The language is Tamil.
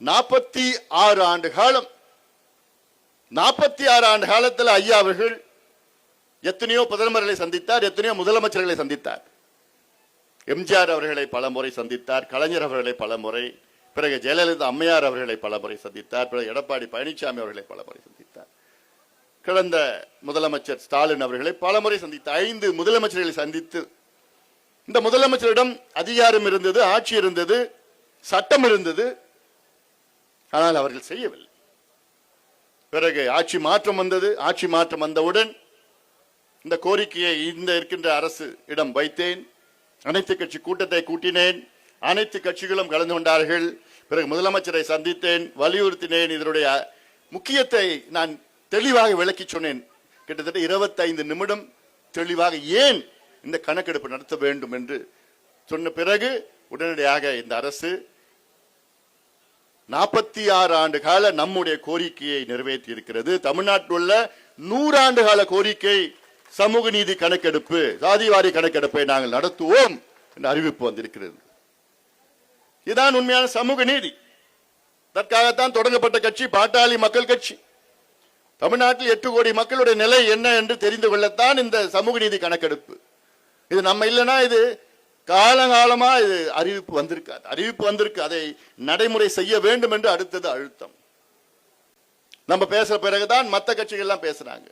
46 ஆண்டு காலம் 46 ஆண்டு காலத்தில் ஐயா அவர்கள் எத்தனையோ பிரதமர்களை சந்தித்தார், எத்தனையோ முதலமைச்சர்களை சந்தித்தார். எம்ஜிஆர் அவர்களை பலமுறை சந்தித்தார், கலைஞர் அவர்களை பலமுறை, பிறகு ஜெயலலிதா அம்மையார் அவர்களை பலமுறை சந்தித்தார், பிறகு எடப்பாடி பழனிசாமி அவர்களை பலமுறை சந்தித்தார். கடந்த முதலமைச்சர் ஸ்டாலின் அவர்களை பலமுறை சந்தித்தார். 5 முதலமைச்சர்களை சந்தித்து இந்த முதலமைச்சரிடம் அதிகாரம் இருந்தது, ஆட்சி இருந்தது, சட்டம் இருந்தது. ஆனால் அவர்கள் செய்யவில்லை. பிறகு ஆட்சி மாற்றம் வந்தது. ஆட்சி மாற்றம் வந்தவுடன் இந்த கோரிக்கையை இந்த இருக்கின்ற அரசு இடம் வைத்தேன். அனைத்து கட்சி கூட்டத்தை கூட்டினேன். அனைத்து கட்சிகளும் கலந்து கொண்டார்கள். பிறகு முதலமைச்சரை சந்தித்தேன், வலியுறுத்தினேன். இதனுடைய முக்கியத்தை நான் தெளிவாக விளக்கி சொன்னேன். கிட்டத்தட்ட 25 நிமிடம் தெளிவாக ஏன் இந்த கணக்கெடுப்பு நடத்த வேண்டும் என்று சொன்ன பிறகு உடனடியாக இந்த அரசு 46 ஆண்டு கால நம்முடைய கோரிக்கையை நிறைவேற்றி இருக்கிறது. தமிழ்நாட்டில் உள்ள 100 ஆண்டு கால கோரிக்கை சமூக நீதி கணக்கெடுப்பு, சாதிவாரி கணக்கெடுப்பை நாங்கள் நடத்துவோம் என்ற அறிவிப்பு வந்திருக்கிறது. இதுதான் உண்மையான சமூக நீதி. அதற்காகத்தான் தொடங்கப்பட்ட கட்சி பாட்டாளி மக்கள் கட்சி. தமிழ்நாட்டில் 8 கோடி மக்களுடைய நிலை என்ன என்று தெரிந்து கொள்ளத்தான் இந்த சமூக நீதி கணக்கெடுப்பு. இது நம்ம இல்லைன்னா இது காலகாலமா இது அறிவிப்பு வந்திருக்காது. அறிவிப்பு வந்திருக்கு, அதை நடைமுறை செய்ய வேண்டும் என்று அடுத்தது அழுத்தம். நம்ம பேசுற பிறகுதான் மற்ற கட்சிகள் எல்லாம் பேசுறாங்க.